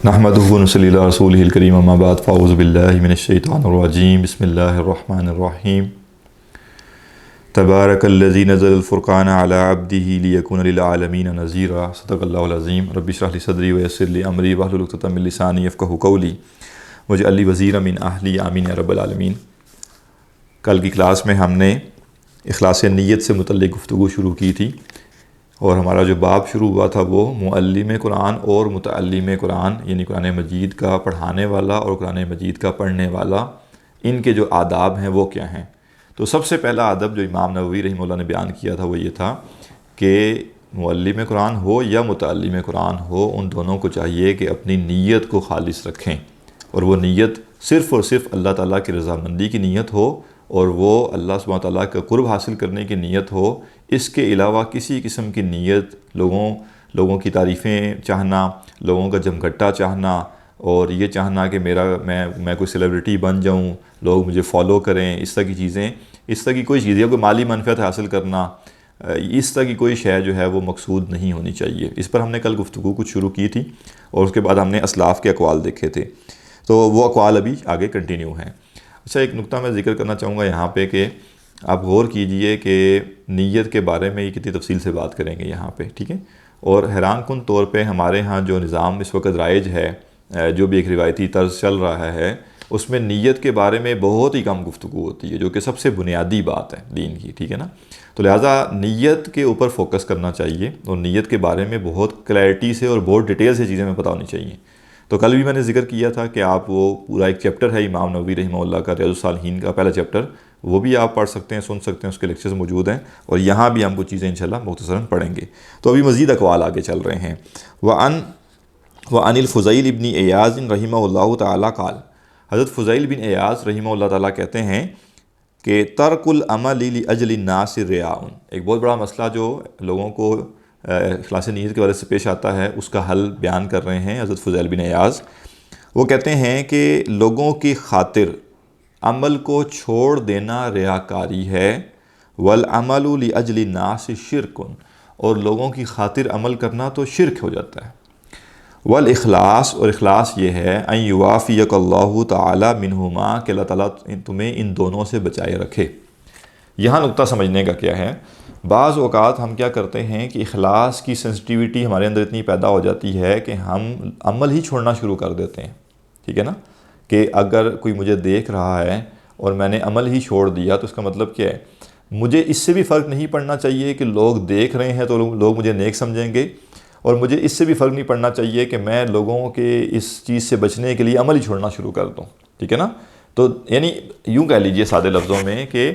نحمدہ و نصلی علی رسولہ الکریم اما بعد فاعوذ باللہ من الشیطان الرجیم بسم اللہ الرحمن الرحیم تبارک الذی نزل الفرقان علی عبدہ لیکون للعالمین نذیرا صدق اللہ العظیم رب اشرح لی صدری ویسر لی امری واحلل عقدۃ من لسانی یفقہوا قولی واجعل لی وزیرا من اہلی آمین یا رب العالمین۔ کل کی کلاس میں ہم نے اخلاص نیت سے متعلق گفتگو شروع کی تھی، اور ہمارا جو باب شروع ہوا تھا وہ معلم قرآن اور متعلم قرآن، یعنی قرآن مجید کا پڑھانے والا اور قرآن مجید کا پڑھنے والا، ان کے جو آداب ہیں وہ کیا ہیں۔ تو سب سے پہلا ادب جو امام نووی رحمہ اللہ نے بیان کیا تھا وہ یہ تھا کہ معلم قرآن ہو یا متعلم قرآن ہو، ان دونوں کو چاہیے کہ اپنی نیت کو خالص رکھیں، اور وہ نیت صرف اور صرف اللہ تعالیٰ کی رضامندی کی نیت ہو، اور وہ اللہ سبحانہ تعالیٰ کا قرب حاصل کرنے کی نیت ہو۔ اس کے علاوہ کسی قسم کی نیت لوگوں کی تعریفیں چاہنا، لوگوں کا جمگھٹا چاہنا، اور یہ چاہنا کہ میں کوئی سیلیبریٹی بن جاؤں، لوگ مجھے فالو کریں، اس طرح کی چیزیں، اس طرح کی کوئی چیز یا کوئی مالی منفعت حاصل کرنا، اس طرح کی کوئی شے جو ہے وہ مقصود نہیں ہونی چاہیے۔ اس پر ہم نے کل گفتگو کچھ شروع کی تھی، اور اس کے بعد ہم نے اسلاف کے اقوال دیکھے تھے، تو وہ اقوال ابھی آگے کنٹینیو ہیں۔ اچھا، ایک نقطہ میں ذکر کرنا چاہوں گا یہاں پہ کہ آپ غور کیجئے کہ نیت کے بارے میں یہ کتنی تفصیل سے بات کریں گے یہاں پہ، ٹھیک ہے۔ اور حیران کن طور پہ ہمارے ہاں جو نظام اس وقت رائج ہے، جو بھی ایک روایتی طرز چل رہا ہے، اس میں نیت کے بارے میں بہت ہی کم گفتگو ہوتی ہے، جو کہ سب سے بنیادی بات ہے دین کی، ٹھیک ہے نا۔ تو لہٰذا نیت کے اوپر فوکس کرنا چاہیے، اور نیت کے بارے میں بہت کلیئرٹی سے اور بہت ڈیٹیل سے چیزیں ہمیں پتہ ہونی چاہیے۔ تو کل بھی میں نے ذکر کیا تھا کہ آپ وہ پورا ایک چیپٹر ہے امام نووی رحمہ اللہ کا، ریاض الصالحین کا پہلا چیپٹر، وہ بھی آپ پڑھ سکتے ہیں، سن سکتے ہیں، اس کے لیکچرز موجود ہیں، اور یہاں بھی ہم کچھ چیزیں انشاءاللہ مختصراً پڑھیں گے۔ تو ابھی مزید اقوال آگے چل رہے ہیں۔ وعن الفضیل بن عیاض رحمہ اللہ تعالیٰ قال، حضرت فضیل بن عیاض رحمہ اللہ تعالیٰ کہتے ہیں کہ ترک العمل لاجل الناس ریاء، ایک بہت بڑا مسئلہ جو لوگوں کو اخلاص نیت کے وجہ سے پیش آتا ہے، اس کا حل بیان کر رہے ہیں حضرت فضیل بن عیاض۔ وہ کہتے ہیں کہ لوگوں کی خاطر عمل کو چھوڑ دینا ریاکاری ہے، والعمل لاجل الناس شرک، اور لوگوں کی خاطر عمل کرنا تو شرک ہو جاتا ہے۔ والاخلاص، اور اخلاص یہ ہے ان یوافیک اللہ تعالی منہما، کہ اللہ تعالیٰ تمہیں ان دونوں سے بچائے رکھے۔ یہاں نقطہ سمجھنے کا کیا ہے، بعض اوقات ہم کیا کرتے ہیں کہ اخلاص کی سینسٹیویٹی ہمارے اندر اتنی پیدا ہو جاتی ہے کہ ہم عمل ہی چھوڑنا شروع کر دیتے ہیں، ٹھیک ہے نا۔ کہ اگر کوئی مجھے دیکھ رہا ہے اور میں نے عمل ہی چھوڑ دیا، تو اس کا مطلب کیا ہے، مجھے اس سے بھی فرق نہیں پڑنا چاہیے کہ لوگ دیکھ رہے ہیں تو لوگ مجھے نیک سمجھیں گے، اور مجھے اس سے بھی فرق نہیں پڑنا چاہیے کہ میں لوگوں کے اس چیز سے بچنے کے لیے عمل ہی چھوڑنا شروع کر دوں، ٹھیک ہے نا۔ تو یعنی یوں کہہ لیجئے سادے لفظوں میں کہ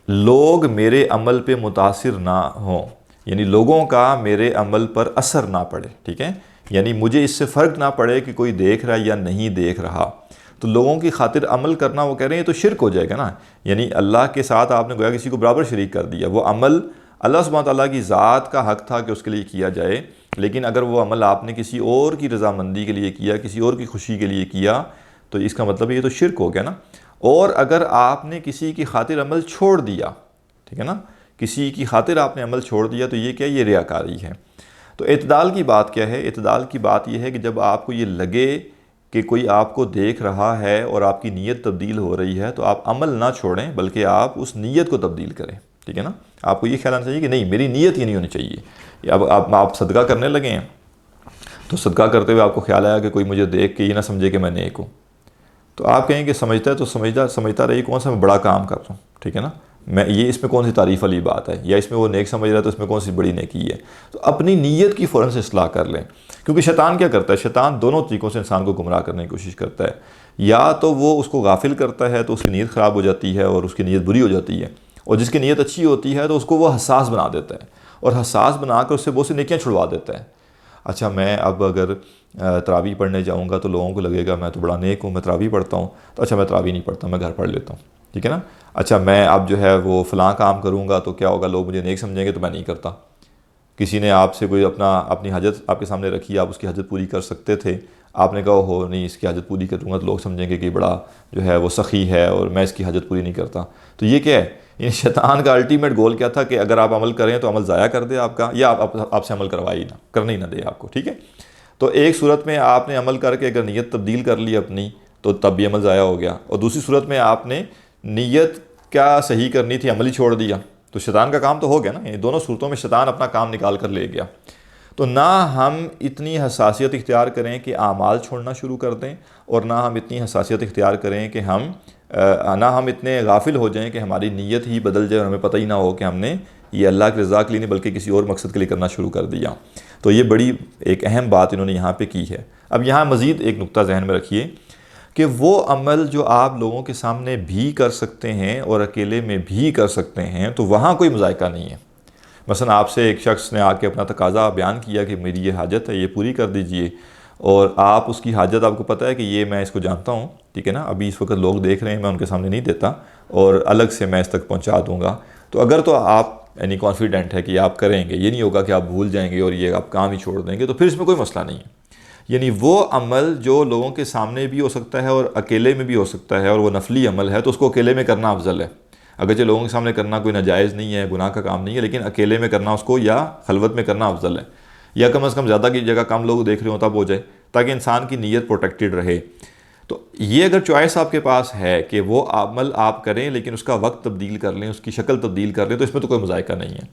لوگ میرے عمل پہ متاثر نہ ہوں، یعنی لوگوں کا میرے عمل پر اثر نہ پڑے، ٹھیک ہے، یعنی مجھے اس سے فرق نہ پڑے کہ کوئی دیکھ رہا ہے یا نہیں دیکھ رہا۔ تو لوگوں کی خاطر عمل کرنا، وہ کہہ رہے ہیں یہ تو شرک ہو جائے گا نا، یعنی اللہ کے ساتھ آپ نے گویا کسی کو برابر شریک کر دیا۔ وہ عمل اللہ سبحانہ تعالیٰ کی ذات کا حق تھا کہ اس کے لیے کیا جائے، لیکن اگر وہ عمل آپ نے کسی اور کی رضامندی کے لیے کیا، کسی اور کی خوشی کے لیے کیا، تو اس کا مطلب یہ تو شرک ہو گیا نا۔ اور اگر آپ نے کسی کی خاطر عمل چھوڑ دیا، ٹھیک ہے نا، کسی کی خاطر آپ نے عمل چھوڑ دیا، تو یہ کیا، یہ ریاکاری ہے۔ تو اعتدال کی بات کیا ہے، اعتدال کی بات یہ ہے کہ جب آپ کو یہ لگے کہ کوئی آپ کو دیکھ رہا ہے اور آپ کی نیت تبدیل ہو رہی ہے، تو آپ عمل نہ چھوڑیں بلکہ آپ اس نیت کو تبدیل کریں، ٹھیک ہے نا۔ آپ کو یہ خیال آنا چاہیے کہ نہیں، میری نیت یہ نہیں ہونی چاہیے۔ اب آپ صدقہ کرنے لگے ہیں، تو صدقہ کرتے ہوئے آپ کو خیال آیا کہ کوئی مجھے دیکھ کے یہ نہ سمجھے کہ میں نیک ہوں، تو آپ کہیں کہ سمجھتا ہے تو سمجھتا رہیے کون سا میں بڑا کام کر رہا ہوں، ٹھیک ہے نا، اس میں کون سی تعریف والی بات ہے، یا اس میں وہ نیک سمجھ رہا ہے تو اس میں کون سی بڑی نیکی ہے۔ تو اپنی نیت کی فوراً سے اصلاح کر لیں، کیونکہ شیطان کیا کرتا ہے، شیطان دونوں طریقوں سے انسان کو گمراہ کرنے کی کوشش کرتا ہے۔ یا تو وہ اس کو غافل کرتا ہے تو اس کی نیت خراب ہو جاتی ہے اور اس کی نیت بری ہو جاتی ہے، اور جس کی نیت اچھی ہوتی ہے تو اس کو وہ حساس بنا دیتا ہے، اور حساس بنا کر اس سے بہت سی نیکیاں چھڑوا دیتا ہے۔ اچھا، میں اب اگر تراویح پڑھنے جاؤں گا تو لوگوں کو لگے گا میں تو بڑا نیک ہوں، میں تراویح پڑھتا ہوں، تو اچھا میں تراویح نہیں پڑھتا، میں گھر پڑھ لیتا ہوں، ٹھیک ہے نا۔ اچھا، میں اب جو ہے وہ فلاں کام کروں گا تو کیا ہوگا، لوگ مجھے نیک سمجھیں گے، تو میں نہیں کرتا۔ کسی نے آپ سے کوئی اپنی حاجت آپ کے سامنے رکھی، آپ اس کی حاجت پوری کر سکتے تھے، آپ نے کہا ہو نہیں، اس کی حاجت پوری کروں گا تو لوگ سمجھیں گے کہ بڑا جو ہے وہ سخی ہے اور میں اس کی حاجت پوری نہیں کرتا۔ تو یہ کیا ہے، یہ شیطان کا الٹیمیٹ گول کیا تھا کہ اگر آپ عمل کریں تو عمل ضائع کر دے آپ کا، یا آپ سے عمل کرنے ہی نہ دے آپ کو، ٹھیک ہے۔ تو ایک صورت میں آپ نے عمل کر کے اگر نیت تبدیل کر لی اپنی تو تب بھی عمل ضائع ہو گیا، اور دوسری صورت میں آپ نے نیت کیا صحیح کرنی تھی عمل ہی چھوڑ دیا تو شیطان کا کام تو ہو گیا نا. یہ دونوں صورتوں میں شیطان اپنا کام نکال کر لے گیا. تو نہ ہم اتنی حساسیت اختیار کریں کہ اعمال چھوڑنا شروع کر دیں، اور نہ ہم اتنی حساسیت اختیار کریں کہ نہ ہم اتنے غافل ہو جائیں کہ ہماری نیت ہی بدل جائے اور ہمیں پتہ ہی نہ ہو کہ ہم نے یہ اللہ کی رضا کے لیے نہیں بلکہ کسی اور مقصد کے لیے کرنا شروع کر دیا. تو یہ بڑی ایک اہم بات انہوں نے یہاں پہ کی ہے. اب یہاں مزید ایک نقطہ ذہن میں رکھیے کہ وہ عمل جو آپ لوگوں کے سامنے بھی کر سکتے ہیں اور اکیلے میں بھی کر سکتے ہیں تو وہاں کوئی مذائقہ نہیں ہے. مثلا آپ سے ایک شخص نے آ کے اپنا تقاضا بیان کیا کہ میری یہ حاجت ہے، یہ پوری کر دیجئے، اور آپ اس کی حاجت آپ کو پتہ ہے کہ یہ میں اس کو جانتا ہوں، ٹھیک ہے نا، ابھی اس وقت لوگ دیکھ رہے ہیں، میں ان کے سامنے نہیں دیتا اور الگ سے میں اس تک پہنچا دوں گا. تو اگر تو آپ یعنی کانفیڈنٹ ہے کہ آپ کریں گے، یہ نہیں ہوگا کہ آپ بھول جائیں گے اور یہ آپ کام ہی چھوڑ دیں گے، تو پھر اس میں کوئی مسئلہ نہیں ہے. یعنی وہ عمل جو لوگوں کے سامنے بھی ہو سکتا ہے اور اکیلے میں بھی ہو سکتا ہے اور وہ نفلی عمل ہے تو اس کو اکیلے میں کرنا افضل ہے. اگرچہ لوگوں کے سامنے کرنا کوئی ناجائز نہیں ہے، گناہ کا کام نہیں ہے، لیکن اکیلے میں کرنا اس کو یا خلوت میں کرنا افضل ہے، یا کم از کم زیادہ کی جگہ کم لوگ دیکھ رہے ہوں تب ہو جائے تاکہ انسان کی نیت پروٹیکٹڈ رہے. تو یہ اگر چوائس آپ کے پاس ہے کہ وہ عمل آپ کریں لیکن اس کا وقت تبدیل کر لیں، اس کی شکل تبدیل کر لیں، تو اس میں تو کوئی مذائقہ نہیں ہے.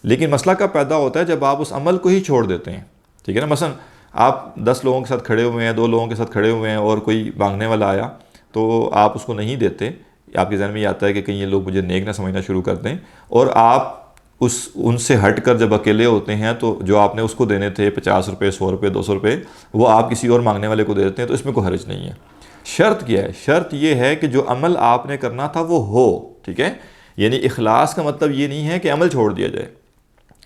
لیکن مسئلہ کب پیدا ہوتا ہے جب آپ اس عمل کو ہی چھوڑ دیتے ہیں، ٹھیک ہے نا. مثلا آپ 10 لوگوں کے ساتھ کھڑے ہوئے ہیں، 2 لوگوں کے ساتھ کھڑے ہوئے ہیں اور کوئی مانگنے والا آیا تو آپ اس کو نہیں دیتے، آپ کے ذہن میں یہ آتا ہے کہ کہیں یہ لوگ مجھے نیک نہ سمجھنا شروع کر دیں، اور آپ ان سے ہٹ کر جب اکیلے ہوتے ہیں تو جو آپ نے اس کو دینے تھے 50 روپے، 100 روپے، 200 روپے، وہ آپ کسی اور مانگنے والے کو دے دیتے ہیں، تو اس میں کوئی حرج نہیں ہے. شرط کیا ہے؟ شرط یہ ہے کہ جو عمل آپ نے کرنا تھا وہ ہو، ٹھیک ہے. یعنی اخلاص کا مطلب یہ نہیں ہے کہ عمل چھوڑ دیا جائے.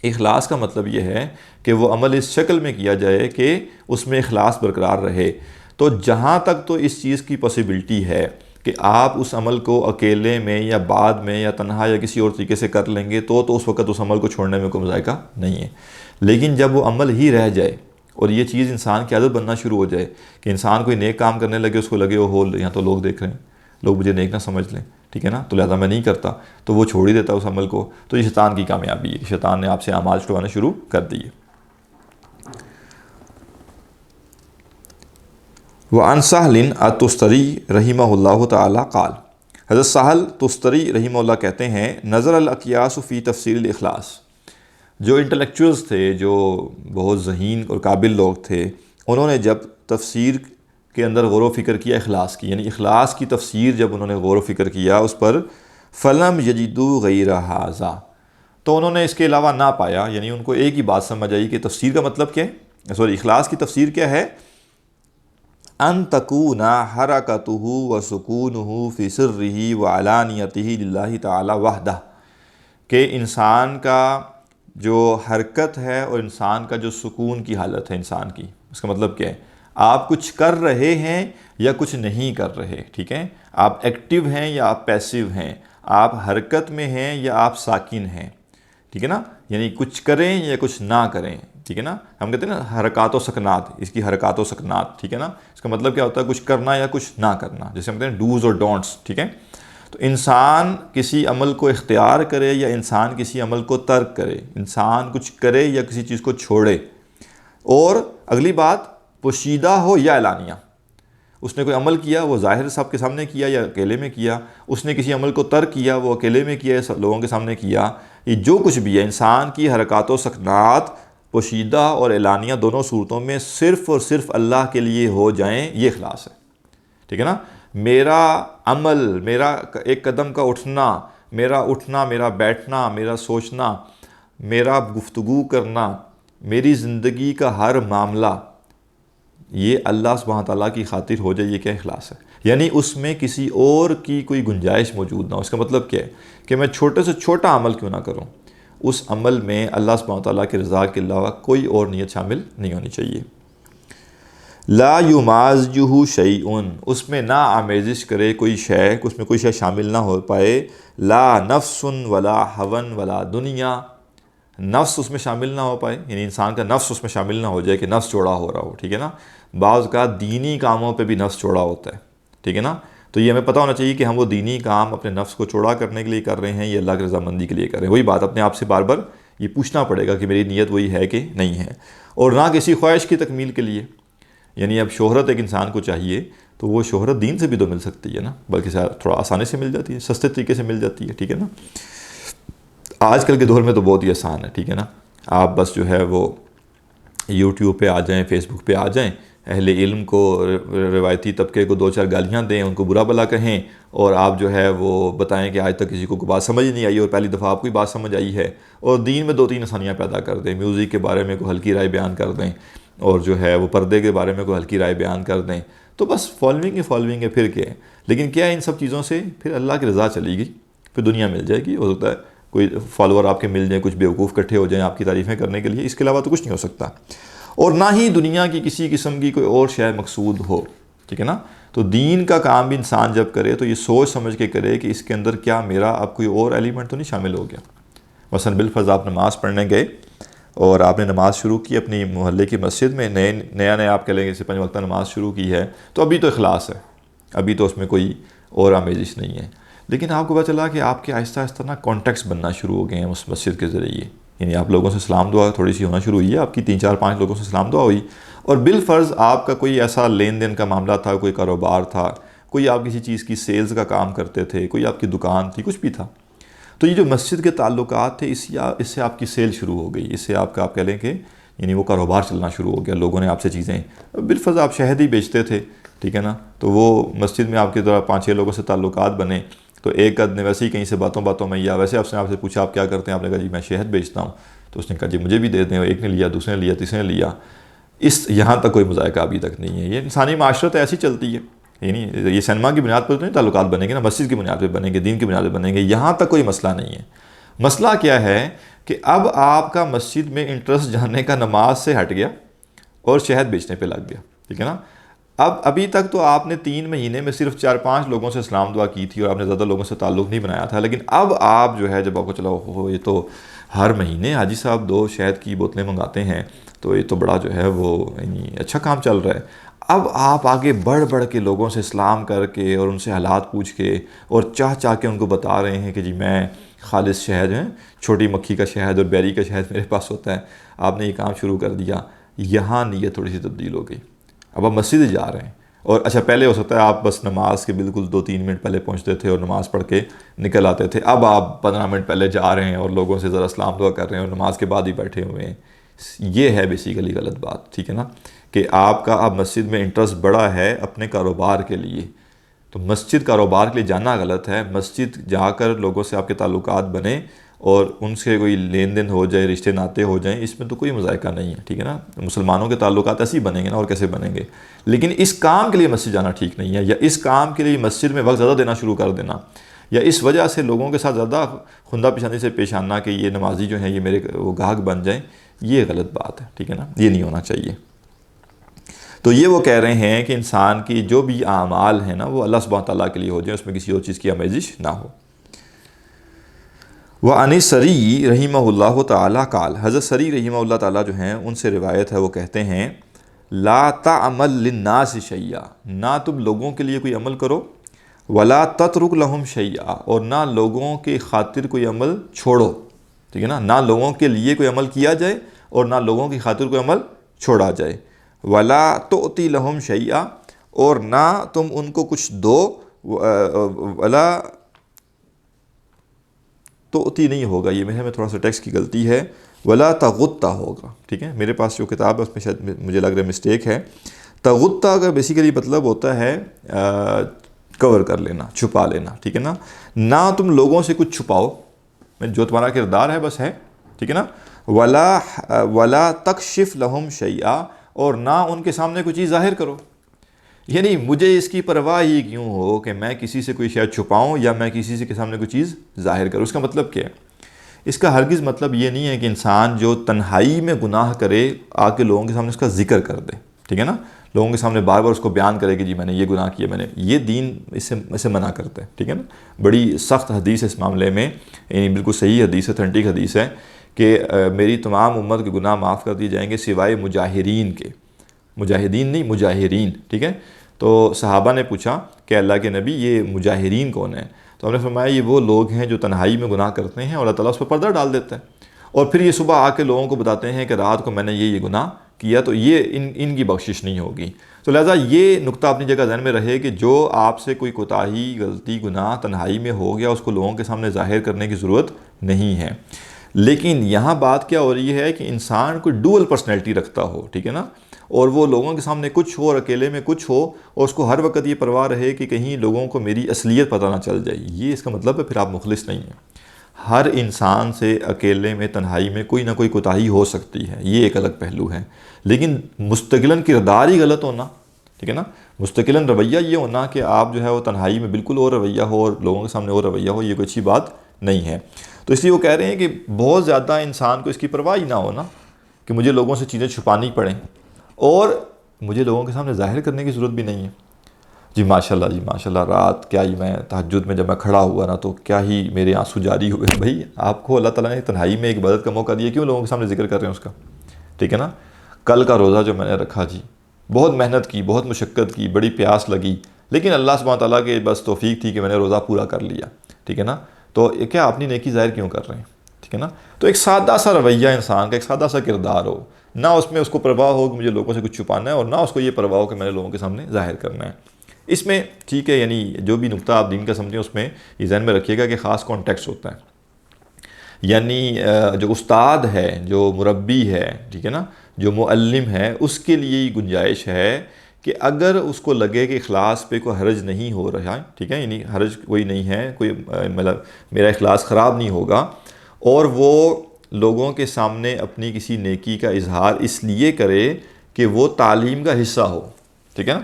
اخلاص کا مطلب یہ ہے کہ وہ عمل اس شکل میں کیا جائے کہ اس میں اخلاص برقرار رہے. تو جہاں تک تو اس چیز کی پاسبلٹی ہے کہ آپ اس عمل کو اکیلے میں یا بعد میں یا تنہا یا کسی اور طریقے سے کر لیں گے تو اس وقت اس عمل کو چھوڑنے میں کوئی مذائقہ نہیں ہے. لیکن جب وہ عمل ہی رہ جائے اور یہ چیز انسان کی عادت بننا شروع ہو جائے کہ انسان کوئی نیک کام کرنے لگے، اس کو لگے ہو یہاں تو لوگ دیکھ رہے ہیں، لوگ مجھے نیک نہ سمجھ لیں، ٹھیک ہے نا، تو لہذا میں نہیں کرتا، تو وہ چھوڑ ہی دیتا اس عمل کو. تو یہ شیطان کی کامیابی ہے، شیطان نے آپ سے اعمال چھڑوانا شروع کر دیے. وعن سہل التستری رحمہ اللہ تعالی قال، حضرت سہل تستری رحمہ اللہ کہتے ہیں، نظر الاقیاس فی تفسیر الاخلاص. جو انٹلیکچوئلز تھے، جو بہت ذہین اور قابل لوگ تھے، انہوں نے جب تفسیر کے اندر غور و فکر کیا اخلاص کی، یعنی اخلاص کی تفسیر جب انہوں نے غور و فکر کیا اس پر، فلم یجدوا غیر ھذا، تو انہوں نے اس کے علاوہ نہ پایا. یعنی ان کو ایک ہی بات سمجھ آئی کہ تفسیر کا مطلب کیا ہے، اخلاص کی تفسیر کیا ہے، ان تکون حرکتہ وسکونہ فی سرہ وعلانیتہ للہ تعالی وحدہ، کہ انسان کا جو حرکت ہے اور انسان کا جو سکون کی حالت ہے انسان کی، اس کا مطلب کیا ہے، آپ کچھ کر رہے ہیں یا کچھ نہیں کر رہے، ٹھیک ہے، آپ ایکٹیو ہیں یا آپ پیسیو ہیں، آپ حرکت میں ہیں یا آپ ساکن ہیں، ٹھیک ہے نا. یعنی کچھ کریں یا کچھ نہ کریں، ٹھیک ہے نا. ہم کہتے ہیں نا حرکات و سکنات، اس کی حرکات و سکنات، ٹھیک ہے نا. اس کا مطلب کیا ہوتا ہے، کچھ کرنا یا کچھ نہ کرنا، جیسے ہم کہتے ہیں ڈوز اور ڈونٹس، ٹھیک ہے. تو انسان کسی عمل کو اختیار کرے یا انسان کسی عمل کو ترک کرے، انسان کچھ کرے یا کسی چیز کو چھوڑے، اور اگلی بات پوشیدہ ہو یا اعلانیہ، اس نے کوئی عمل کیا وہ ظاہر سب کے سامنے کیا یا اکیلے میں کیا، اس نے کسی عمل کو ترک کیا وہ اکیلے میں کیا یا لوگوں کے سامنے کیا، یہ جو کچھ بھی ہے انسان کی حرکات و سکنات پوشیدہ اور اعلانیہ دونوں صورتوں میں صرف اور صرف اللہ کے لیے ہو جائیں، یہ اخلاص ہے، ٹھیک ہے نا. میرا عمل، میرا ایک قدم کا اٹھنا، میرا بیٹھنا، میرا سوچنا، میرا گفتگو کرنا، میری زندگی کا ہر معاملہ یہ اللہ سبحانہ تعالیٰ کی خاطر ہو جائے، یہ کیا اخلاص ہے. یعنی اس میں کسی اور کی کوئی گنجائش موجود نہ ہو. اس کا مطلب کیا ہے کہ میں چھوٹے سے چھوٹا عمل کیوں نہ کروں، اس عمل میں اللہ سبحانہ تعالیٰ کی رضا کے علاوہ کوئی اور نیت شامل نہیں ہونی چاہیے. لا یمازجہ شیء، اس میں نہ آمیزش کرے کوئی شے، اس میں کوئی شے شامل نہ ہو پائے. لا نفس ولا ہوا ولا دنیا، نفس اس میں شامل نہ ہو پائے، یعنی انسان کا نفس اس میں شامل نہ ہو جائے کہ نفس چوڑا ہو رہا ہو، ٹھیک ہے نا. بعض کا دینی کاموں پہ بھی نفس چوڑا ہوتا ہے، ٹھیک ہے نا. تو یہ ہمیں پتہ ہونا چاہیے کہ ہم وہ دینی کام اپنے نفس کو چوڑا کرنے کے لیے کر رہے ہیں یا اللہ کی رضامندی کے لیے کر رہے ہیں. وہی بات اپنے آپ سے بار بار یہ پوچھنا پڑے گا کہ میری نیت وہی ہے کہ نہیں ہے. اور نہ کسی خواہش کی تکمیل کے لیے. یعنی اب شہرت ایک انسان کو چاہیے تو وہ شہرت دین سے بھی تو مل سکتی ہے نا، بلکہ تھوڑا آسانی سے مل جاتی ہے، سستے طریقے سے مل جاتی ہے. ٹھیک ہے نا. آج کل کے دور میں تو بہت ہی آسان ہے. ٹھیک ہے نا. آپ بس جو ہے وہ یوٹیوب پہ آ جائیں، فیس بک پہ آ جائیں، اہل علم کو، روایتی طبقے کو 2-4 گالیاں دیں، ان کو برا بھلا کہیں، اور آپ جو ہے وہ بتائیں کہ آج تک کسی کو کوئی بات سمجھ نہیں آئی اور پہلی دفعہ آپ کو بات سمجھ آئی ہے، اور دین میں 2-3 آسانیاں پیدا کر دیں. میوزک کے بارے میں کوئی ہلکی رائے بیان کر دیں، اور جو ہے وہ پردے کے بارے میں کوئی ہلکی رائے بیان کر دیں، تو بس فالوئنگ ہے. پھر کیا ہے؟ لیکن کیا ہے ان سب چیزوں سے پھر اللہ کی رضا چلی گئی، پھر دنیا مل جائے گی. ہو سکتا ہے کوئی فالوور آپ کے مل جائیں، کچھ بیوقوف اکٹھے ہو جائیں آپ کی تعریفیں کرنے کے لیے، اس کے علاوہ تو کچھ نہیں ہو سکتا. اور نہ ہی دنیا کی کسی قسم کی کوئی اور شے مقصود ہو. ٹھیک ہے نا. تو دین کا کام بھی انسان جب کرے تو یہ سوچ سمجھ کے کرے کہ اس کے اندر کیا میرا اب کوئی اور ایلیمنٹ تو نہیں شامل ہو گیا. مثلا بالفرض آپ نماز پڑھنے گئے اور آپ نے نماز شروع کی اپنی محلے کی مسجد میں، نیا آپ کہہ لیں گے اسے 5 وقتہ نماز شروع کی ہے، تو ابھی تو اخلاص ہے، ابھی تو اس میں کوئی اور آمیزش نہیں ہے. لیکن آپ کو پتہ چلا کہ آپ کے آہستہ آہستہ نا کانٹیکٹس بننا شروع ہو گئے ہیں اس مسجد کے ذریعے. یعنی آپ لوگوں سے سلام دعا تھوڑی سی ہونا شروع ہوئی ہے، آپ کی 3-4-5 لوگوں سے سلام دعا ہوئی، اور بالفرض آپ کا کوئی ایسا لین دین کا معاملہ تھا، کوئی کاروبار تھا، کوئی آپ کسی چیز کی سیلز کا کام کرتے تھے، کوئی آپ کی دکان تھی، کچھ بھی تھا. تو یہ جو مسجد کے تعلقات تھے اس سے آپ کی سیل شروع ہو گئی، اس سے آپ کہہ لیں کہ یعنی وہ کاروبار چلنا شروع ہو گیا. لوگوں نے آپ سے چیزیں، بالفرض آپ شہد ہی بیچتے تھے، ٹھیک ہے نا، تو وہ مسجد میں آپ کے ذرا 5-6 لوگوں سے تعلقات بنے. تو ایک آدمی ویسے ہی کہیں سے باتوں میں یا ویسے آپ سے پوچھا آپ کیا کرتے ہیں، آپ نے کہا جی میں شہد بیچتا ہوں. تو اس نے کہا جی مجھے بھی دے دیں. ایک نے لیا، دوسرے نے لیا، تیسرے نے لیا. یہاں تک کوئی مذائقہ ابھی تک نہیں ہے. یہ انسانی معاشرت ایسی چلتی ہے. یعنی یہ سینما کی بنیاد پر تو نہیں تعلقات بنیں گے نا، مسجد کی بنیاد پہ بنیں گے، دین کی بنیاد پہ بنیں گے. یہاں تک کوئی مسئلہ نہیں ہے. مسئلہ کیا ہے کہ اب آپ کا مسجد میں انٹرسٹ جاننے کا نماز سے ہٹ گیا اور شہد بیچنے پہ لگ گیا. ٹھیک ہے نا. ابھی تک تو آپ نے 3 مہینے میں صرف 4-5 لوگوں سے اسلام دعا کی تھی اور آپ نے زیادہ لوگوں سے تعلق نہیں بنایا تھا. لیکن اب آپ جو ہے جب آپ کو چلا ہو یہ تو ہر مہینے حاجی صاحب 2 شہد کی بوتلیں منگاتے ہیں، تو یہ تو بڑا جو ہے وہ یعنی اچھا کام چل رہا ہے. اب آپ آگے بڑھ کے لوگوں سے اسلام کر کے اور ان سے حالات پوچھ کے اور چاہ کے ان کو بتا رہے ہیں کہ جی میں خالص شہد ہے، چھوٹی مکھی کا شہد اور بیری کا شہد میرے پاس ہوتا ہے. آپ نے یہ کام شروع کر دیا. یہاں نیت تھوڑی سی تبدیل ہو گئی. اب آپ مسجد جا رہے ہیں، اور اچھا پہلے ہو سکتا ہے آپ بس نماز کے بالکل 2-3 منٹ پہلے پہنچتے تھے اور نماز پڑھ کے نکل آتے تھے. اب آپ 15 منٹ پہلے جا رہے ہیں اور لوگوں سے ذرا اسلام دعا کر رہے ہیں اور نماز کے بعد ہی بیٹھے ہوئے ہیں. یہ ہے بیسیکلی غلط بات. ٹھیک ہے نا. کہ آپ کا اب مسجد میں انٹرسٹ بڑا ہے اپنے کاروبار کے لیے، تو مسجد کاروبار کے لیے جانا غلط ہے. مسجد جا کر لوگوں سے آپ کے تعلقات بنے اور ان سے کوئی لین دین ہو جائے، رشتے ناتے ہو جائیں، اس میں تو کوئی مذائقہ نہیں ہے. ٹھیک ہے نا. مسلمانوں کے تعلقات ایسے ہی بنیں گے نا، اور کیسے بنیں گے. لیکن اس کام کے لیے مسجد جانا ٹھیک نہیں ہے، یا اس کام کے لیے مسجد میں وقت زیادہ دینا شروع کر دینا، یا اس وجہ سے لوگوں کے ساتھ زیادہ خندہ پیشانی سے پیش آنا کہ یہ نمازی جو ہیں یہ میرے وہ گاہک بن جائیں، یہ غلط بات ہے. ٹھیک ہے نا. یہ نہیں ہونا چاہیے. تو یہ وہ کہہ رہے ہیں کہ انسان کی جو بھی اعمال ہیں نا وہ اللہ سبحانہ تعالیٰ کے لیے ہو جائیں، اس میں کسی اور چیز کی آمیزش نہ ہو. وعن سری رحمہ اللہ تعالیٰ قال، حضرت سری رحمہ اللہ تعالیٰ جو ہیں ان سے روایت ہے، وہ کہتے ہیں لا تعمل للناس شیئا، نہ تم لوگوں کے لیے کوئی عمل کرو، ولا تترک لہم شیئا، اور نہ لوگوں کے خاطر کوئی عمل چھوڑو. ٹھیک ہے نا. نہ لوگوں کے لیے کوئی عمل کیا جائے اور نہ لوگوں کی خاطر کوئی عمل چھوڑا جائے. ولا تؤتی لہم شیئا، اور نہ تم ان کو کچھ دو. ولا تؤتی نہیں ہوگا، یہ میں تھوڑا سا ٹیکسٹ کی غلطی ہے، ولا تغطہ ہوگا. ٹھیک ہے. میرے پاس جو کتاب ہے اس میں شاید مجھے لگ رہا ہے مسٹیک ہے. تغطہ کا بیسیکلی مطلب ہوتا ہے کور کر لینا، چھپا لینا. ٹھیک ہے نا. نہ تم لوگوں سے کچھ چھپاؤ، جو تمہارا کردار ہے بس ہے. ٹھیک ہے نا. ولا تکشف لہم شیئا، اور نہ ان کے سامنے کوئی چیز ظاہر کرو. یعنی مجھے اس کی پرواہ ہی کیوں ہو کہ میں کسی سے کوئی شاید چھپاؤں یا میں کسی سے کے سامنے کوئی چیز ظاہر کروں. اس کا مطلب کیا ہے؟ اس کا ہرگز مطلب یہ نہیں ہے کہ انسان جو تنہائی میں گناہ کرے آ کے لوگوں کے سامنے اس کا ذکر کر دے. ٹھیک ہے نا. لوگوں کے سامنے بار بار اس کو بیان کرے کہ جی میں نے یہ گناہ کیا، یہ دین اس سے منع کرتا ہے. ٹھیک ہے نا. بڑی سخت حدیث ہے اس معاملے میں، یعنی بالکل صحیح حدیث ہے، اتھینٹک حدیث ہے کہ میری تمام امت کے گناہ معاف کر دیے جائیں گے سوائے مجاہرین کے. مجاہدین نہیں، مجاہرین. ٹھیک ہے. تو صحابہ نے پوچھا کہ اللہ کے نبی یہ مجاہرین کون ہیں؟ تو ہم نے فرمایا یہ وہ لوگ ہیں جو تنہائی میں گناہ کرتے ہیں اور اللہ تعالیٰ اس پر پردہ ڈال دیتا ہے، اور پھر یہ صبح آ کے لوگوں کو بتاتے ہیں کہ رات کو میں نے یہ گناہ کیا تو یہ ان کی بخشش نہیں ہوگی۔ تو لہٰذا یہ نقطہ اپنی جگہ ذہن میں رہے کہ جو آپ سے کوئی کوتاہی، غلطی، گناہ تنہائی میں ہو گیا، اس کو لوگوں کے سامنے ظاہر کرنے کی ضرورت نہیں ہے۔ لیکن یہاں بات کیا ہو رہی ہے کہ انسان کوئی ڈوئل پرسنالٹی رکھتا ہو، ٹھیک ہے نا، اور وہ لوگوں کے سامنے کچھ ہو اور اکیلے میں کچھ ہو، اور اس کو ہر وقت یہ پرواہ رہے کہ کہیں لوگوں کو میری اصلیت پتہ نہ چل جائے، یہ اس کا مطلب ہے پھر آپ مخلص نہیں ہیں۔ ہر انسان سے اکیلے میں، تنہائی میں کوئی نہ کوئی کوتاہی ہو سکتی ہے، یہ ایک الگ پہلو ہے، لیکن مستقلاً کردار ہی غلط ہونا، ٹھیک ہے نا، مستقلاً رویہ یہ ہونا کہ آپ جو ہے وہ تنہائی میں بالکل اور رویہ ہو اور لوگوں کے سامنے اور رویہ ہو، یہ کوئی اچھی بات نہیں ہے۔ تو اس لیے وہ کہہ رہے ہیں کہ بہت زیادہ انسان کو اس کی پرواہ ہی نہ ہونا کہ مجھے لوگوں سے چیزیں چھپانی پڑیں، اور مجھے لوگوں کے سامنے ظاہر کرنے کی ضرورت بھی نہیں ہے۔ جی ماشاءاللہ رات کیا ہی میں تہجد میں جب میں کھڑا ہوا نا تو کیا ہی میرے آنسو جاری ہوئے۔ بھائی آپ کو اللہ تعالیٰ نے تنہائی میں ایک عبادت کا موقع دیا، کیوں لوگوں کے سامنے ذکر کر رہے ہیں اس کا، ٹھیک ہے نا۔ کل کا روزہ جو میں نے رکھا جی، بہت محنت کی، بہت مشقت کی، بڑی پیاس لگی، لیکن اللہ سبحانہ تعالیٰ کے بس توفیق تھی کہ میں نے روزہ پورا کر لیا، ٹھیک ہے نا۔ تو کیا اپنی نیکی ظاہر کیوں کر رہے ہیں، ٹھیک ہے نا۔ تو ایک سادہ سا رویہ انسان کا، ایک سادہ سا کردار ہو، نہ اس میں اس کو پرواہ ہو کہ مجھے لوگوں سے کچھ چھپانا ہے، اور نہ اس کو یہ پرواہ ہو کہ میں نے لوگوں کے سامنے ظاہر کرنا ہے۔ اس میں ٹھیک ہے، یعنی جو بھی نقطہ آپ دین کا سمجھیں اس میں یہ ذہن میں رکھیے گا کہ خاص کانٹیکسٹ ہوتا ہے، یعنی جو استاد ہے، جو مربی ہے، ٹھیک ہے نا، جو معلم ہے، اس کے لیے یہ گنجائش ہے کہ اگر اس کو لگے کہ اخلاص پہ کوئی حرج نہیں ہو رہا ہے، ٹھیک ہے، یعنی حرج کوئی نہیں ہے، کوئی مطلب میرا اخلاص خراب نہیں ہوگا، اور وہ لوگوں کے سامنے اپنی کسی نیکی کا اظہار اس لیے کرے کہ وہ تعلیم کا حصہ ہو، ٹھیک ہے نا،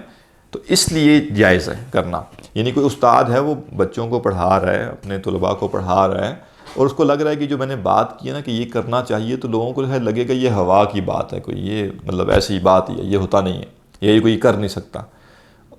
تو اس لیے جائز ہے کرنا۔ یعنی کوئی استاد ہے، وہ بچوں کو پڑھا رہا ہے، اپنے طلباء کو پڑھا رہا ہے، اور اس کو لگ رہا ہے کہ جو میں نے بات کی ہے نا کہ یہ کرنا چاہیے، تو لوگوں کو لگے گا یہ ہوا کی بات ہے، کوئی یہ مطلب ایسی بات ہی ہے، یہ ہوتا نہیں ہے، یہ کوئی کر نہیں سکتا۔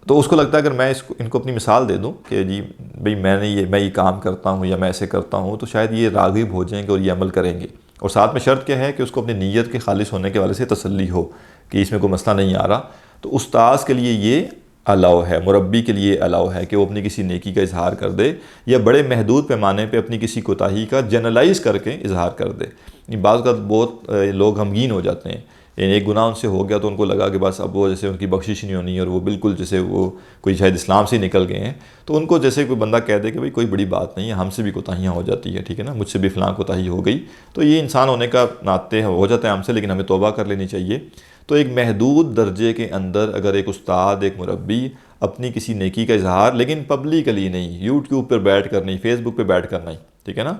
تو اس کو لگتا ہے اگر میں ان کو اپنی مثال دے دوں کہ جی بھئی میں یہ کام کرتا ہوں یا میں ایسے کرتا ہوں، تو شاید یہ راغب ہو جائیں گے اور یہ عمل کریں گے، اور ساتھ میں شرط کیا ہے کہ اس کو اپنی نیت کے خالص ہونے کے والے سے تسلی ہو کہ اس میں کوئی مسئلہ نہیں آ رہا۔ تو استاذ کے لیے یہ الاؤ ہے، مربی کے لیے الاؤ ہے کہ وہ اپنی کسی نیکی کا اظہار کر دے، یا بڑے محدود پیمانے پہ اپنی کسی کوتاہی کا جنرلائز کر کے اظہار کر دے۔ بعض اوقات بہت لوگ غمگین ہو جاتے ہیں، یعنی ایک گناہ ان سے ہو گیا تو ان کو لگا کہ بس اب وہ جیسے ان کی بخشش نہیں ہونی، اور وہ بالکل جیسے وہ کوئی شاید اسلام سے نکل گئے ہیں، تو ان کو جیسے کوئی بندہ کہہ دے کہ بھئی کوئی بڑی بات نہیں ہے، ہم سے بھی کوتاہیاں ہو جاتی ہے، ٹھیک ہے نا، مجھ سے بھی فلاں کوتاہی ہو گئی، تو یہ انسان ہونے کا ناطے ہو جاتا ہے ہم سے، لیکن ہمیں توبہ کر لینی چاہیے۔ تو ایک محدود درجے کے اندر اگر ایک استاد، ایک مربی اپنی کسی نیکی کا اظہار، لیکن پبلکلی نہیں، یوٹیوب پر بیٹھ کر نہیں، فیس بک پہ بیٹھ کر نہیں، ٹھیک ہے نا،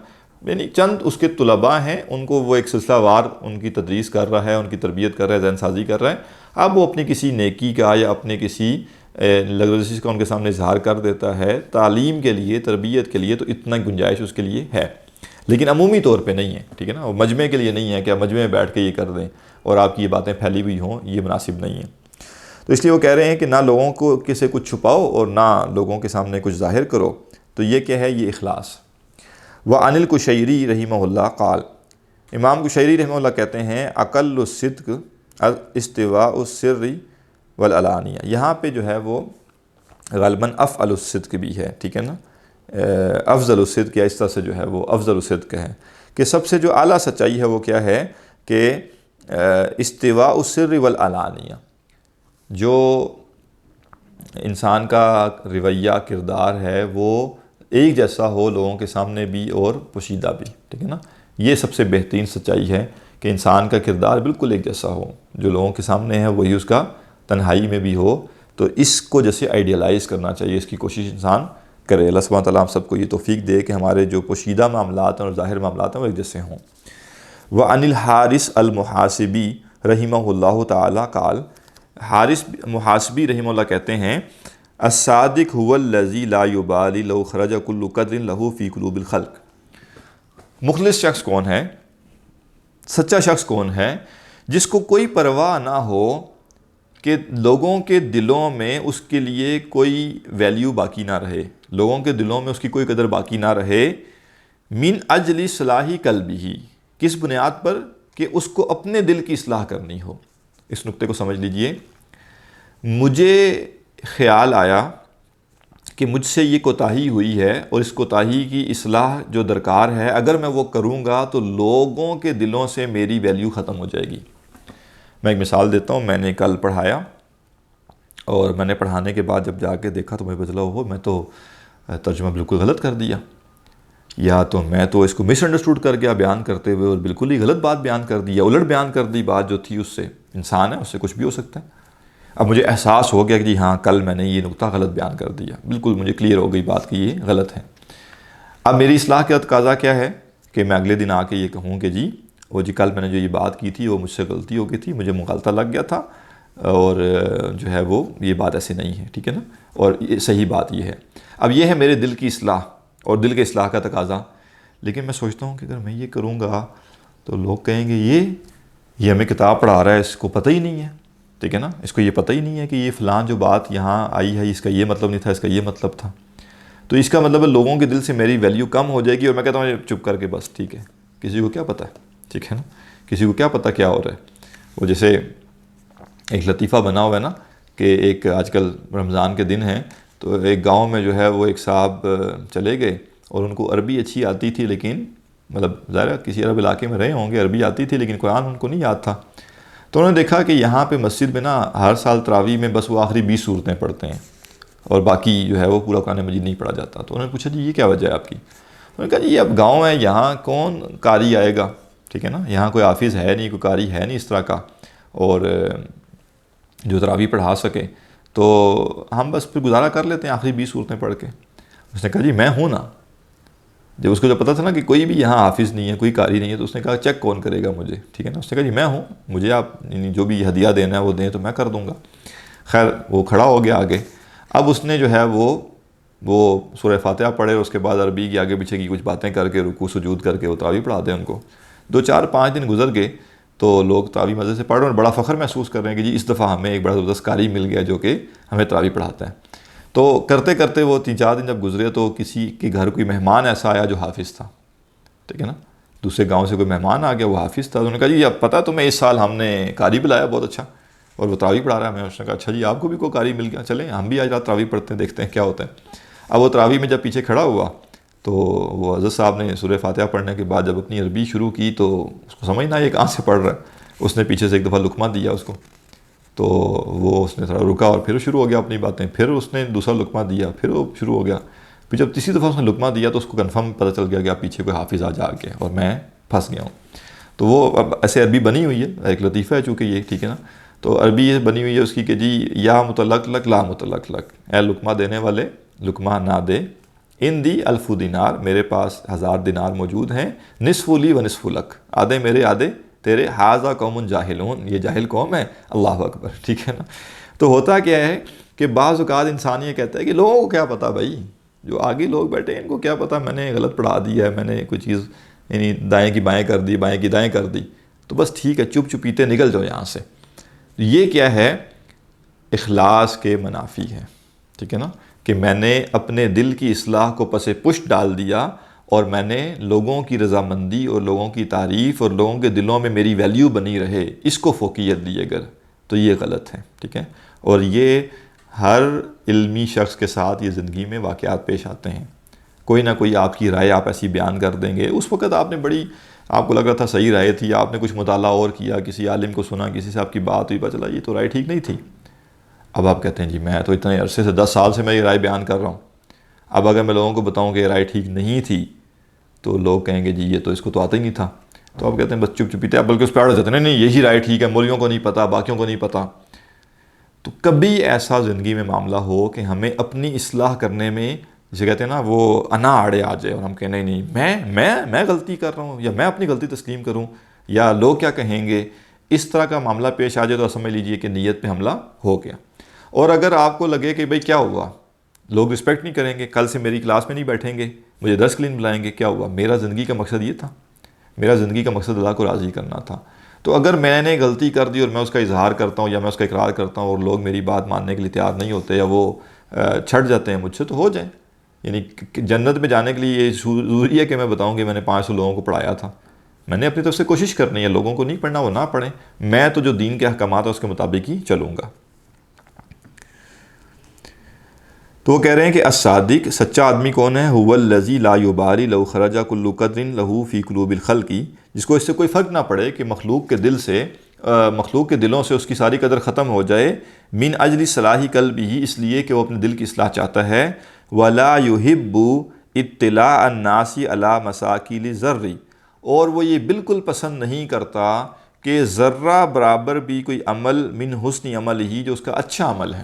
یعنی چند اس کے طلباء ہیں، ان کو وہ ایک سلسلہ وار ان کی تدریس کر رہا ہے، ان کی تربیت کر رہا ہے، ذہن سازی کر رہا ہے، اب وہ اپنی کسی نیکی کا یا اپنے کسی لگزریز کا ان کے سامنے اظہار کر دیتا ہے تعلیم کے لیے، تربیت کے لیے، تو اتنا گنجائش اس کے لیے ہے، لیکن عمومی طور پہ نہیں ہے، ٹھیک ہے نا، وہ مجمع کے لیے نہیں ہے کہ آپ مجمع میں بیٹھ کے یہ کر دیں اور آپ کی یہ باتیں پھیلی ہوئی ہوں، یہ مناسب نہیں ہے۔ تو اس لیے وہ کہہ رہے ہیں کہ نہ لوگوں کو کسی کچھ چھپاؤ اور نہ لوگوں کے سامنے کچھ ظاہر کرو، تو یہ کیا ہے، یہ اخلاص۔ وعن القشیری رحمہ اللہ قال، امام قشیری رحمہ اللہ کہتے ہیں اقل الصدق استواء السر والعلانیہ، یہاں پہ جو ہے وہ غالباً افعل الصدق بھی ہے، ٹھیک ہے نا، افضل الصدق، یا اس طرح سے جو ہے وہ افضل الصدق ہے کہ سب سے جو اعلیٰ سچائی ہے وہ کیا ہے کہ استواء السر والعلانیہ، جو انسان کا رویہ، کردار ہے، وہ ایک جیسا ہو لوگوں کے سامنے بھی اور پوشیدہ بھی، ٹھیک ہے نا، یہ سب سے بہترین سچائی ہے کہ انسان کا کردار بالکل ایک جیسا ہو، جو لوگوں کے سامنے ہے وہی اس کا تنہائی میں بھی ہو۔ تو اس کو جیسے آئیڈیلائز کرنا چاہیے، اس کی کوشش انسان کرے۔ اللہ سبحانہ تعالیٰ ہم سب کو یہ توفیق دے کہ ہمارے جو پوشیدہ معاملات ہیں اور ظاہر معاملات ہیں وہ ایک جیسے ہوں۔ وعن الحارث المحاسبی رحمہ اللہ تعالیٰ قال، حارث محاسبی رحمہ اللہ کہتے ہیں الصادق هو الذی لا یبالی لو خرج کل قدر له فی قلوب الخلق، مخلص شخص کون ہے، سچا شخص کون ہے، جس کو کوئی پرواہ نہ ہو کہ لوگوں کے دلوں میں اس کے لیے کوئی ویلیو باقی نہ رہے، لوگوں کے دلوں میں اس کی کوئی قدر باقی نہ رہے، من اجل صلاح قلبہ، کس بنیاد پر، کہ اس کو اپنے دل کی اصلاح کرنی ہو۔ اس نقطے کو سمجھ لیجئے، مجھے خیال آیا کہ مجھ سے یہ کوتاہی ہوئی ہے اور اس کوتاہی کی اصلاح جو درکار ہے، اگر میں وہ کروں گا تو لوگوں کے دلوں سے میری ویلیو ختم ہو جائے گی، میں ایک مثال دیتا ہوں، میں نے کل پڑھایا اور میں نے پڑھانے کے بعد جب جا کے دیکھا تو مجھے پتہ چلا وہ میں تو ترجمہ بالکل غلط کر دیا، یا تو میں تو اس کو مس انڈرسٹوڈ کر گیا بیان کرتے ہوئے اور بالکل ہی غلط بات بیان کر دی یا الٹ بیان کر دی بات جو تھی اس سے، انسان ہے اس سے کچھ بھی ہو سکتا ہے۔ اب مجھے احساس ہو گیا کہ جی ہاں کل میں نے یہ نقطہ غلط بیان کر دیا، بالکل مجھے کلیئر ہو گئی بات کہ یہ غلط ہے۔ اب میری اصلاح کا تقاضا کیا ہے کہ میں اگلے دن آ کے یہ کہوں کہ جی وہ جی کل میں نے جو یہ بات کی تھی وہ مجھ سے غلطی ہو گئی تھی، مجھے مغالطہ لگ گیا تھا، اور جو ہے وہ یہ بات ایسے نہیں ہے، ٹھیک ہے نا، اور یہ صحیح بات یہ ہے۔ اب یہ ہے میرے دل کی اصلاح اور دل کے اصلاح کا تقاضا، لیکن میں سوچتا ہوں کہ اگر میں یہ کروں گا تو لوگ کہیں گے یہ ہمیں کتاب پڑھا رہا ہے، اس کو پتہ ہی نہیں ہے، ٹھیک ہے نا، اس کو یہ پتہ ہی نہیں ہے کہ یہ فلان جو بات یہاں آئی ہے اس کا یہ مطلب نہیں تھا، اس کا یہ مطلب تھا۔ تو اس کا مطلب ہے لوگوں کے دل سے میری ویلیو کم ہو جائے گی، اور میں کہتا ہوں چپ کر کے بس ٹھیک ہے، کسی کو کیا پتہ ہے، ٹھیک ہے نا، کسی کو کیا پتہ کیا ہو رہا ہے۔ وہ جیسے ایک لطیفہ بنا ہوا ہے نا کہ ایک آج کل رمضان کے دن ہیں تو ایک گاؤں میں جو ہے وہ ایک صاحب چلے گئے اور ان کو عربی اچھی آتی تھی، لیکن مطلب ظاہر ہے کسی عرب علاقے میں رہے ہوں گے، عربی آتی تھی لیکن قرآن ان کو نہیں یاد تھا۔ تو انہوں نے دیکھا کہ یہاں پہ مسجد میں نا ہر سال تراویح میں بس وہ آخری 20 صورتیں پڑھتے ہیں اور باقی جو ہے وہ پورا قرآن مجید نہیں پڑھا جاتا۔ تو انہوں نے پوچھا جی یہ کیا وجہ ہے آپ کی؟ انہوں نے کہا جی یہ اب گاؤں ہے، یہاں کون قاری آئے گا، ٹھیک ہے نا، یہاں کوئی حافظ ہے نہیں، کوئی قاری ہے نہیں اس طرح کا اور جو تراویح پڑھا سکے، تو ہم بس پھر گزارا کر لیتے ہیں آخری 20 صورتیں پڑھ کے۔ اس نے کہا جی میں ہوں نا۔ جب اس کو جب پتا تھا نا کہ کوئی بھی یہاں حافظ نہیں ہے، کوئی قاری نہیں ہے، تو اس نے کہا چیک کون کرے گا مجھے، ٹھیک ہے نا۔ اس نے کہا جی میں ہوں، مجھے آپ جو بھی ہدیہ دینا ہے وہ دیں تو میں کر دوں گا۔ خیر وہ کھڑا ہو گیا آگے۔ اب اس نے جو ہے وہ سورہ فاتحہ پڑھے، اس کے بعد عربی کی آگے پیچھے کی کچھ باتیں کر کے رکوع سجود کر کے وہ تراویح پڑھا دیں ان کو۔ 2 4 5 دن گزر گئے تو لوگ تراویح مزے سے پڑھ رہے ہیں اور بڑا فخر محسوس کر رہے ہیں کہ جی اس دفعہ ہمیں ایک بڑا زبردست قاری مل گیا جو کہ ہمیں تراویح پڑھاتا ہے۔ تو کرتے کرتے وہ 3 4 دن جب گزرے تو کسی کے گھر کوئی مہمان ایسا آیا جو حافظ تھا، ٹھیک ہے نا، دوسرے گاؤں سے کوئی مہمان آ گیا وہ حافظ تھا۔ انہوں نے کہا جی اب پتہ تمہیں اس سال ہم نے قاری بلایا بہت اچھا اور وہ تراویح پڑھا رہا ہے ہمیں۔ اس نے کہا اچھا جی آپ کو بھی کوئی قاری مل گیا، چلیں ہم بھی آج رات تراویح پڑھتے ہیں دیکھتے ہیں کیا ہوتا ہے۔ اب وہ تراویح میں جب پیچھے کھڑا ہوا تو وہ حضرت صاحب نے سورہ فاتحہ پڑھنے کے بعد جب اپنی عربی شروع کی تو اس کو سمجھ نہ آئی یہ کہاں سے پڑھ رہا ہے۔ اس نے پیچھے سے ایک دفعہ لقمہ دیا اس کو، تو وہ اس نے تھوڑا رکا اور پھر شروع ہو گیا اپنی باتیں، پھر اس نے دوسرا لقمہ دیا، پھر وہ شروع ہو گیا۔ پھر جب تیسری دفعہ اس نے لقمہ دیا تو اس کو کنفرم پتہ چل گیا کہ آپ پیچھے کوئی حافظ آ جا کے اور میں پھنس گیا ہوں۔ تو وہ اب ایسے عربی بنی ہوئی ہے، ایک لطیفہ ہے چونکہ یہ، ٹھیک ہے نا، تو عربی یہ بنی ہوئی ہے اس کی کہ جی یا متلق لک لا متلق لک، اے لقمہ دینے والے لقمہ نہ دے، ان دی 1000 دینار، میرے پاس 1000 دینار موجود ہیں، نصف لی و نصف لک، آدھے میرے آدھے تیرے، ھذا قوم جاہلون، یہ جاہل قوم ہے، اللہ اکبر، ٹھیک ہے نا۔ تو ہوتا کیا ہے کہ بعض اوقات انسان یہ کہتا ہے کہ لوگوں کو کیا پتہ بھائی، جو آگے لوگ بیٹھے ہیں ان کو کیا پتہ، میں نے غلط پڑھا دیا ہے، میں نے کوئی چیز یعنی دائیں کی بائیں کر دی، بائیں کی دائیں کر دی، تو بس ٹھیک ہے چپ چپیتے نکل جاؤ یہاں سے۔ یہ کیا ہے، اخلاص کے منافی ہے، ٹھیک ہے نا، کہ میں نے اپنے دل کی اصلاح کو پس پشت ڈال دیا اور میں نے لوگوں کی رضامندی اور لوگوں کی تعریف اور لوگوں کے دلوں میں میری ویلیو بنی رہے اس کو فوقیت دی اگر، تو یہ غلط ہے، ٹھیک ہے۔ اور یہ ہر علمی شخص کے ساتھ یہ زندگی میں واقعات پیش آتے ہیں، کوئی نہ کوئی آپ کی رائے آپ ایسی بیان کر دیں گے، اس وقت آپ نے بڑی، آپ کو لگ رہا تھا صحیح رائے تھی، آپ نے کچھ مطالعہ اور کیا، کسی عالم کو سنا، کسی سے آپ کی بات ہوئی، پتہ چلا یہ تو رائے ٹھیک نہیں تھی۔ اب آپ کہتے ہیں جی میں تو اتنے عرصے سے 10 سال سے میں یہ رائے بیان کر رہا ہوں، اب اگر میں لوگوں کو بتاؤں کہ یہ رائے ٹھیک نہیں تھی تو لوگ کہیں گے جی یہ تو اس کو تو آتا ہی نہیں تھا۔ تو آپ کہتے ہیں بس چپ چپیتے، آپ بلکہ اس پہ اڑ جاتے ہیں، نہیں یہی رائے ٹھیک ہے، مولویوں کو نہیں پتہ، باقیوں کو نہیں پتہ۔ تو کبھی ایسا زندگی میں معاملہ ہو کہ ہمیں اپنی اصلاح کرنے میں جسے کہتے ہیں نا وہ انا آڑے آ جائے اور ہم کہیں نہیں میں غلطی کر رہا ہوں یا میں اپنی غلطی تسلیم کروں یا لوگ کیا کہیں گے، اس طرح کا معاملہ پیش آ جائے تو سمجھ لیجئے کہ نیت پہ حملہ ہو گیا۔ اور اگر آپ کو لگے کہ بھئی کیا ہوا، لوگ رسپیکٹ نہیں کریں گے، کل سے میری کلاس میں نہیں بیٹھیں گے، مجھے درس کے لیے نہیں بلائیں گے، کیا ہوا، میرا زندگی کا مقصد یہ تھا، میرا زندگی کا مقصد اللہ کو راضی کرنا تھا۔ تو اگر میں نے غلطی کر دی اور میں اس کا اظہار کرتا ہوں یا میں اس کا اقرار کرتا ہوں اور لوگ میری بات ماننے کے لیے تیار نہیں ہوتے یا وہ چھٹ جاتے ہیں مجھ سے، تو ہو جائیں، یعنی جنت میں جانے کے لیے یہ ضروری ہے کہ میں بتاؤں کہ میں نے 500 لوگوں کو پڑھایا تھا، میں نے اپنی طرف سے کوشش کرنی ہے، لوگوں کو نہیں پڑھنا وہ نہ پڑھیں، میں تو جو دین کے احکامات ہیں اس کے مطابق ہی چلوں گا۔ تو وہ کہہ رہے ہیں کہ الصادق، سچا آدمی کون ہے، هو الذی لا یبالی لو خرج کل قدر له فی قلوب الخلق، جس کو اس سے کوئی فرق نہ پڑے کہ مخلوق کے دل سے مخلوق کے دلوں سے اس کی ساری قدر ختم ہو جائے، من اجل صلاح قلبہ، اس لیے کہ وہ اپنے دل کی اصلاح چاہتا ہے، ولا یحب اطلاع الناس علی مساکیل الذر، اور وہ یہ بالکل پسند نہیں کرتا کہ ذرہ برابر بھی کوئی عمل من حسن عمل ہی، جو اس کا اچھا عمل ہے،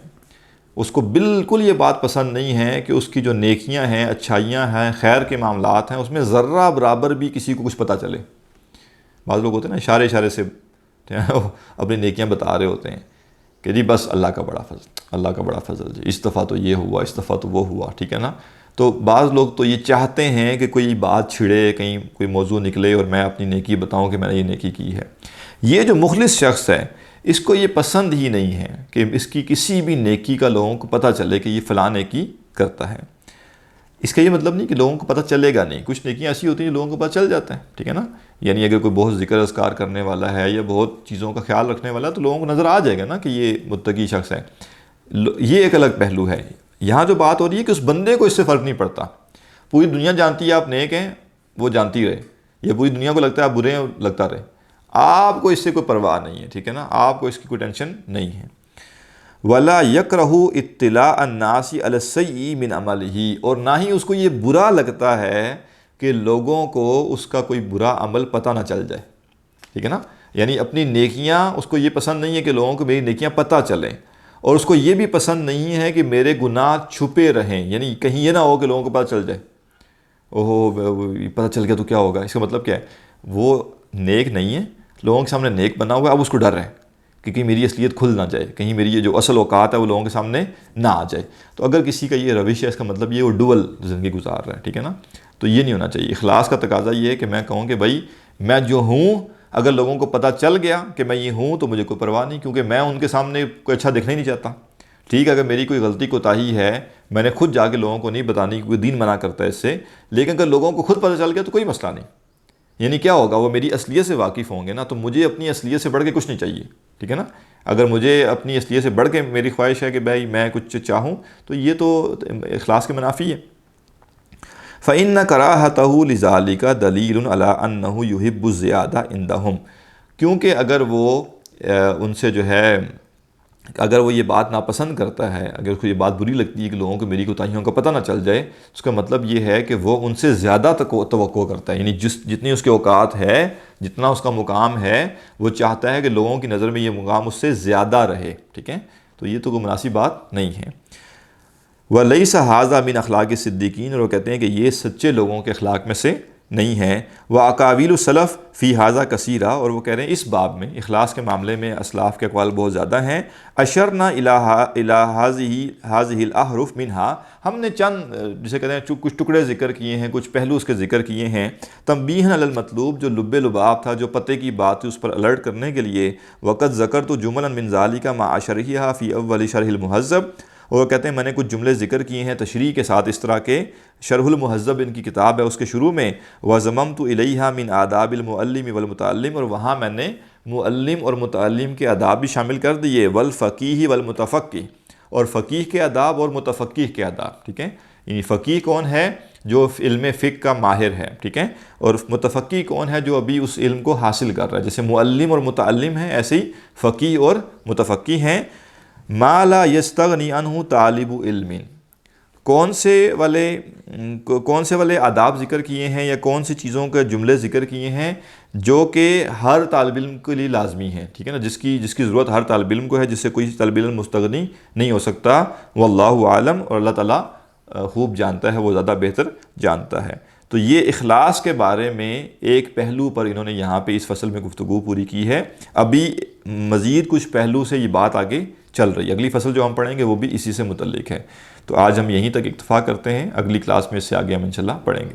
اس کو بالکل یہ بات پسند نہیں ہے کہ اس کی جو نیکیاں ہیں، اچھائیاں ہیں، خیر کے معاملات ہیں، اس میں ذرہ برابر بھی کسی کو کچھ پتہ چلے۔ بعض لوگ ہوتے ہیں نا اشارے اشارے سے اپنی نیکیاں بتا رہے ہوتے ہیں کہ جی بس اللہ کا بڑا فضل، اللہ کا بڑا فضل، جی اس دفعہ تو یہ ہوا، اس دفعہ تو وہ ہوا، ٹھیک ہے نا۔ تو بعض لوگ تو یہ چاہتے ہیں کہ کوئی بات چھڑے، کہیں کوئی موضوع نکلے اور میں اپنی نیکی بتاؤں کہ میں نے یہ نیکی کی ہے۔ یہ جو مخلص شخص ہے اس کو یہ پسند ہی نہیں ہے کہ اس کی کسی بھی نیکی کا لوگوں کو پتہ چلے کہ یہ فلاں نیکی کرتا ہے۔ اس کا یہ مطلب نہیں کہ لوگوں کو پتہ چلے گا نہیں، کچھ نیکیاں ایسی ہوتی ہیں جو لوگوں کو پتہ چل جاتا ہے، ٹھیک ہے نا۔ یعنی اگر کوئی بہت ذکر اذکار کرنے والا ہے یا بہت چیزوں کا خیال رکھنے والا ہے تو لوگوں کو نظر آ جائے گا نا کہ یہ متقی شخص ہے۔ یہ ایک الگ پہلو ہے۔ یہاں جو بات ہو رہی ہے کہ اس بندے کو اس سے فرق نہیں پڑتا، پوری دنیا جانتی ہے آپ نیک ہیں، وہ جانتی رہے، یا پوری دنیا کو لگتا ہے آپ برے ہیں، لگتا رہے، آپ کو اس سے کوئی پرواہ نہیں ہے، ٹھیک ہے نا، آپ کو اس کی کوئی ٹینشن نہیں ہے۔ وَلَا يَكْرَهُ اطِّلَاعَ النَّاسِ عَلَى السَّيِّئِ مِنْ عَمَلِهِ، اور نہ ہی اس کو یہ برا لگتا ہے کہ لوگوں کو اس کا کوئی برا عمل پتہ نہ چل جائے، ٹھیک ہے نا۔ یعنی اپنی نیکیاں اس کو یہ پسند نہیں ہے کہ لوگوں کو میری نیکیاں پتہ چلیں، اور اس کو یہ بھی پسند نہیں ہے کہ میرے گناہ چھپے رہیں، یعنی کہیں یہ نہ ہو کہ لوگوں کو پتہ چل جائے، اوہ پتہ چل گیا تو کیا ہوگا۔ اس کا مطلب کیا ہے، وہ نیک نہیں ہے، لوگوں کے سامنے نیک بنا ہوا ہے، اب اس کو ڈر ہے کہ کہیں میری اصلیت کھل نہ جائے، کہیں میری یہ جو اصل اوقات ہے وہ لوگوں کے سامنے نہ آ جائے۔ تو اگر کسی کا یہ روش ہے، اس کا مطلب یہ وہ ڈول زندگی گزار رہا ہے، ٹھیک ہے نا۔ تو یہ نہیں ہونا چاہیے۔ اخلاص کا تقاضا یہ ہے کہ میں کہوں کہ بھائی میں جو ہوں، اگر لوگوں کو پتہ چل گیا کہ میں یہ ہوں تو مجھے کوئی پرواہ نہیں، کیونکہ میں ان کے سامنے کوئی اچھا دکھنا ہی نہیں چاہتا۔ ٹھیک ہے، اگر میری کوئی غلطی کوتاہی ہے، میں نے خود جا کے لوگوں کو نہیں بتانی کیونکہ دین منع کرتا ہے اس سے، لیکن اگر لوگوں کو خود پتہ چل گیا تو کوئی مسئلہ نہیں۔ یعنی کیا ہوگا، وہ میری اصلیت سے واقف ہوں گے نا، تو مجھے اپنی اصلیت سے بڑھ کے کچھ نہیں چاہیے، ٹھیک ہے نا۔ اگر مجھے اپنی اصلیت سے بڑھ کے میری خواہش ہے کہ بھائی میں کچھ چاہوں، تو یہ تو اخلاص کے منافی ہے۔ فَإِنَّ كَرَاهَتَهُ لِذَلِكَ دَلِيلٌ عَلَىٰ أَنَّهُ يُحِبُّ الزِّيَادَةَ عِندَهُمْ، کیونکہ اگر وہ ان سے جو ہے، اگر وہ یہ بات ناپسند کرتا ہے، اگر اس کو یہ بات بری لگتی ہے کہ لوگوں کو میری کوتاہیوں کا پتہ نہ چل جائے، اس کا مطلب یہ ہے کہ وہ ان سے زیادہ توقع کرتا ہے، یعنی جتنی اس کے اوقات ہے، جتنا اس کا مقام ہے، وہ چاہتا ہے کہ لوگوں کی نظر میں یہ مقام اس سے زیادہ رہے، ٹھیک ہے۔ تو یہ تو کوئی مناسب بات نہیں ہے۔ وَلَيْسَ هَذَا مِنْ أَخْلَاقِ الصِّدِّيقِينَ، اور وہ کہتے ہیں کہ یہ سچے لوگوں کے اخلاق میں سے نہیں ہے۔ وَأَقَاوِيلُ السَّلَفِ فِي هَذَا كَثِيرًا، اور وہ کہہ رہے ہیں اس باب میں، اخلاص کے معاملے میں اسلاف کے اقوال بہت زیادہ ہیں۔ أَشَرْنَا إِلَىٰ هَذِهِ الْأَحْرُفِ مِنْهَا، ہم نے چند جسے کہتے ہیں کچھ ٹکڑے ذکر کیے ہیں، کچھ پہلو اس کے ذکر کیے ہیں، تنبیہاً علی المطلوب، جو لب لباب تھا، جو پتے کی بات تھی، اس پر الرٹ کرنے کے لیے۔ وَقَدْ ذَكَرْتُ جُمَلًا مِنْ ذَلِكَ مَعَ شَرْحِهَا فِي أَوَّلِ شَرْحِ الْمُهَذَّبِ، اور وہ کہتے ہیں میں نے کچھ جملے ذکر کیے ہیں تشریح کے ساتھ، اس طرح کے شرح المہذب ان کی کتاب ہے، اس کے شروع میں وَضَمَمْتُ إِلَيْهَا مِنْ آدَابِ الْمُعَلِّمِ وَالْمُتَعَلِّمِ، اور وہاں میں نے معلم اور متعلم کے آداب بھی شامل کر دیے، وَالْفَقِیہِ وَالْمُتَفَقِّہ، اور فقیہ کے آداب اور متفقہ کے آداب، ٹھیک ہے۔ یعنی فقیہ کون ہے، جو علم فقہ کا ماہر ہے، ٹھیک ہے، اور متفقہ کون ہے، جو ابھی اس علم کو حاصل کر رہا ہے۔ جیسے معلم اور متعلم ہیں، ایسے ہی فقیہ اور متفقہ ہیں۔ ما لا یستغنی عنہ طالب علم، کون سے والے آداب ذکر کیے ہیں یا کون سی چیزوں کے جملے ذکر کیے ہیں جو کہ ہر طالب علم کے لیے لازمی ہے، ٹھیک ہے نا، جس کی ضرورت ہر طالب علم کو ہے، جس سے کوئی طالب علم مستغنی نہیں ہو سکتا۔ واللہ عالم، اور اللہ تعالیٰ خوب جانتا ہے، وہ زیادہ بہتر جانتا ہے۔ تو یہ اخلاص کے بارے میں ایک پہلو پر انہوں نے یہاں پہ اس فصل میں گفتگو پوری کی ہے۔ ابھی مزید کچھ پہلو سے یہ بات آگے چل رہی ہے، اگلی فصل جو ہم پڑھیں گے وہ بھی اسی سے متعلق ہے۔ تو آج ہم یہیں تک اکتفا کرتے ہیں، اگلی کلاس میں اس سے آگے ہم انشاءاللہ پڑھیں گے۔